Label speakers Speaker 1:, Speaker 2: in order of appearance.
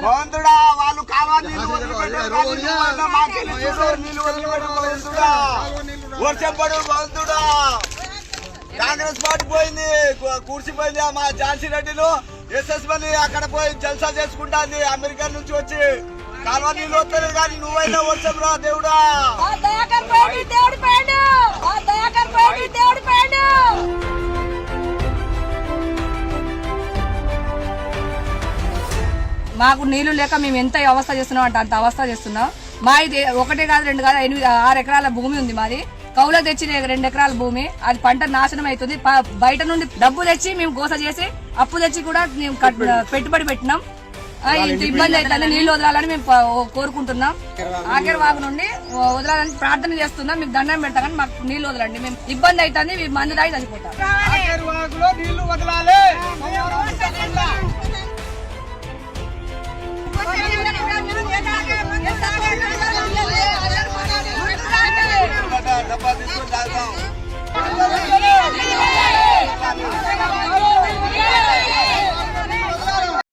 Speaker 1: భగవంతుడా వాళ్ళు కావాలి వర్షం పడు భగవంతుడా. కాంగ్రెస్ పార్టీ పోయింది, కూర్చిపోయింది. మా ఝాన్సీ రెడ్డిను ఎస్ఎస్మని అక్కడ పోయి జల్సా చేసుకుంటాంది. అమెరికా నుంచి వచ్చి కాలువ నీళ్ళు వస్తలేదు కానీ నువ్వైనా వర్షం రా దేవుడా.
Speaker 2: మాకు నీళ్లు లేక మేము ఎంత అవస్థ చేస్తున్నాం అంటే అంత అవస్థ చేస్తున్నాం. మా ఇది 1 కాదు 2 కాదు 6 ఎకరాల భూమి ఉంది మాది. కౌలో తెచ్చి 2 ఎకరాల భూమి, అది పంట నాశనం అవుతుంది. బయట నుండి డబ్బు తెచ్చి మేము గోస చేసి అప్పు తెచ్చి కూడా మేము పెట్టుబడి పెట్టినాం. ఇంత ఇబ్బంది అవుతుంది. నీళ్లు వదలాలని మేము కోరుకుంటున్నాం. ఆఖరి వాగు నుండి వదలాలని ప్రార్థన చేస్తున్నాం. మీకు దండం పెడతా కానీ మాకు నీళ్లు వదలండి. మేము ఇబ్బంది అవుతుంది, మందు దాగి చనిపోతాం.
Speaker 1: డబ్బా తీసుకొని